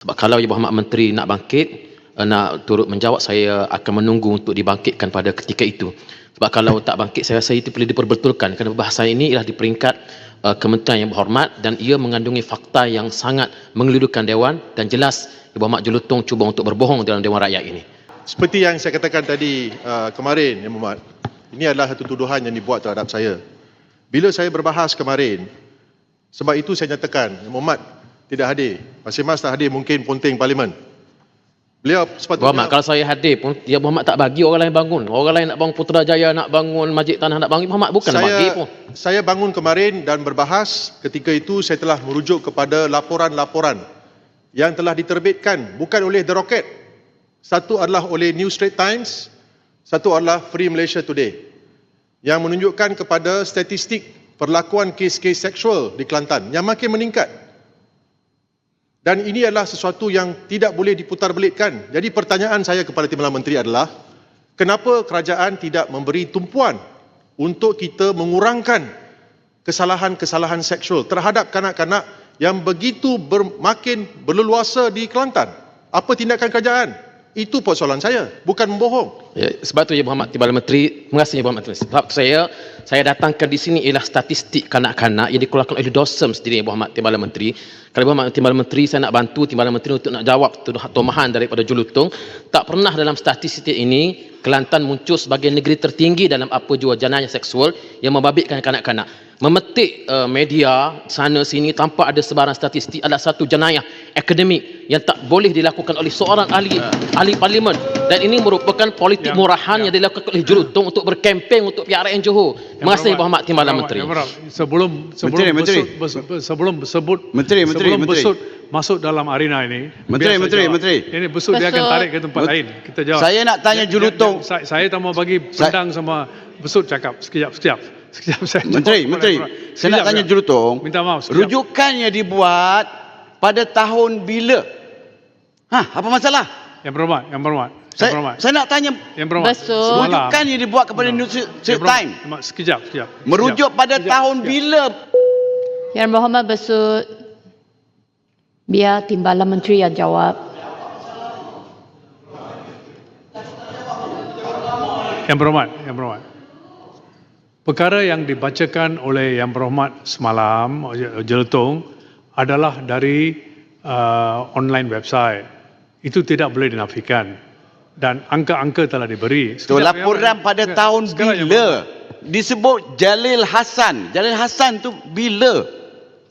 Sebab kalau Yang Berhormat Menteri nak bangkit, nak turut menjawab, saya akan menunggu untuk dibangkitkan pada ketika itu. Sebab kalau tak bangkit, saya rasa itu perlu diperbetulkan kerana bahasan ini ialah di peringkat Kementerian Yang Berhormat dan ia mengandungi fakta yang sangat mengeludukan Dewan dan jelas Yang Berhormat Jelutong cuba untuk berbohong dalam Dewan Rakyat ini. Seperti yang saya katakan tadi kemarin, Yang Berhormat, ini adalah satu tuduhan yang dibuat terhadap saya. Bila saya berbahas kemarin, sebab itu saya nyatakan Yang Berhormat tidak hadir. Masih Mas tak hadir, mungkin Ponteng Parlimen. Beliau sepatutnya... Berhormat, kalau saya hadir pun, Yang Berhormat tak bagi orang lain bangun. Orang lain nak bangun Putrajaya, nak bangun Masjid Tanah, nak bangun Berhormat, bukan bagi pun. Saya bangun kemarin dan berbahas, ketika itu saya telah merujuk kepada laporan-laporan yang telah diterbitkan, bukan oleh The Rocket. Satu adalah oleh New Straits Times, satu adalah Free Malaysia Today, yang menunjukkan kepada statistik perlakuan kes-kes seksual di Kelantan yang makin meningkat. Dan ini adalah sesuatu yang tidak boleh diputar-belitkan. Jadi pertanyaan saya kepada Timbalan Menteri adalah, kenapa kerajaan tidak memberi tumpuan untuk kita mengurangkan kesalahan-kesalahan seksual terhadap kanak-kanak yang begitu makin berleluasa di Kelantan? Apa tindakan kerajaan? Itu persoalan saya, bukan membohong. Ya, sebab tu Yang Berhormat Timbalan Menteri, terima kasih Yang Berhormat Menteri. Sebab saya datangkan di sini ialah statistik kanak-kanak yang dikeluarkan oleh DOSEM sendiri, Yang Berhormat Timbalan Menteri. Kalau Yang Berhormat Timbalan Menteri, saya nak bantu Timbalan Menteri untuk nak jawab tuduhan daripada Jelutong. Tak pernah dalam statistik ini Kelantan muncul sebagai negeri tertinggi dalam apa jua jenayah seksual yang membabitkan kanak-kanak. Memetik media sana sini tanpa ada sebarang statistik adalah satu jenayah akademik yang tak boleh dilakukan oleh seorang ahli parlimen, dan ini merupakan politik murahan yang dilakukan oleh Jelutong untuk berkempen untuk pihak rakyat Johor. Terima kasih Berhormat Timbalan Menteri. Sebelum besut masuk dalam arena ini, Menteri. Ini besut dia akan tarik ke tempat lain. Kita jawab. Saya nak tanya Jelutong. Saya tak mau bagi pedang sama besut cakap. Sekejap. Menteri, saya nak tanya Jelutong. Minta maaf. Rujukannya dibuat pada tahun bila? Apa masalah? Yang berhormat. Saya nak tanya, Yang berhormat. rujukannya dibuat kepada New Straits Times. Sekejap. Merujuk pada tahun bila? Yang Berhormat Besut, biar Timbalan Menteri yang jawab. Yang berhormat. Perkara yang dibacakan oleh Yang Berhormat semalam, Jelutong, adalah dari online website. Itu tidak boleh dinafikan. Dan angka-angka telah diberi. Laporan pada tahun bila? Disebut Jalil Hassan. Jalil Hassan tu bila?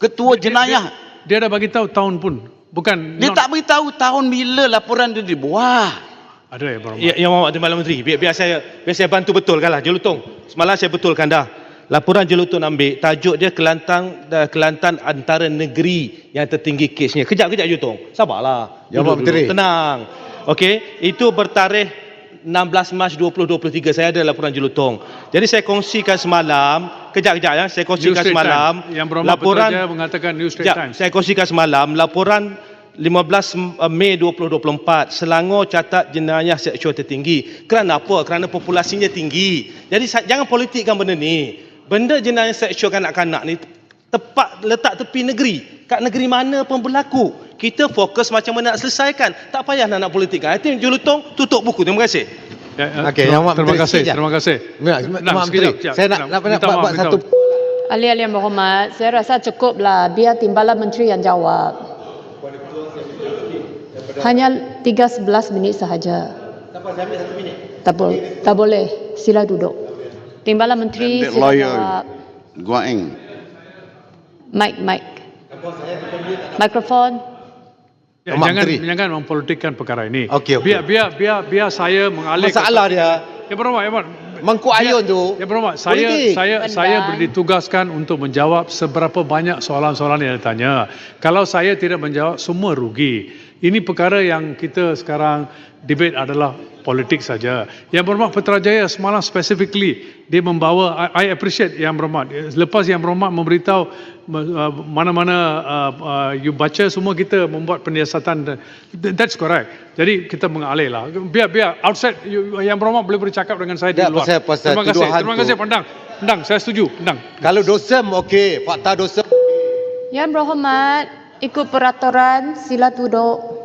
Ketua jenayah. Dia dah bagi tahu tahun pun. Bukan. Dia tak beritahu tahun bila laporan tu dibuat. Ada Yang Berhormat. Yang Berhormat Timbalan Menteri, biar saya bantu betulkan lah Jelutong. Semalam saya betulkan dah. Laporan Jelutong ambil, tajuk dia Kelantan antara negeri yang tertinggi kesnya. Kejap Jelutong. Sabarlah. Yang Berhormat Menteri. Tenang. Okey, itu bertarikh 16 Mac 2023. Saya ada laporan Jelutong. Jadi saya kongsikan semalam, kejap ya, saya kongsikan semalam Yang Berhormat laporan mengatakan New Straits Times. Saya kongsikan semalam laporan 15 Mei 2024, Selangor catat jenayah seksual tertinggi. Kerana apa? Kerana populasinya tinggi. Jadi jangan politikkan benda ni. Benda jenayah seksual kanak-kanak ni tepat letak tepi negeri. Kat negeri mana pun berlaku. Kita fokus macam mana nak selesaikan. Tak payah nak politikkan. I think Jelutong tutup buku. Terima kasih. Terima kasih. Saya nak buat satu. Ahli-ahli Yang Berhormat, saya rasa cukuplah biar Timbalan Menteri yang jawab. Hanya 13 minit sahaja. Tak boleh. Sila duduk. Timbalan Menteri sila jawab. Guaeng. Mic. Mikrofon. Jangan mempolitikkan perkara ini. Okey. Biar saya mengalih. Masalah dia. Yang Berhormat. Mangkuk ayun tu. Yang Berhormat, saya ditugaskan untuk menjawab seberapa banyak soalan-soalan yang ditanya. Kalau saya tidak menjawab, semua rugi. Ini perkara yang kita sekarang debate adalah politik saja. Yang Berhormat Putrajaya semalam specifically dia membawa, I appreciate Yang Berhormat. Lepas Yang Berhormat memberitahu mana-mana you baca, semua kita membuat penyiasatan. That's correct. Jadi kita mengalih lah. Biar outside Yang Berhormat boleh bercakap dengan saya di luar. Terima kasih Pandang. Saya setuju. Kalau dosem okey, fakta dosem. Yang Berhormat, ikut peraturan sila duduk.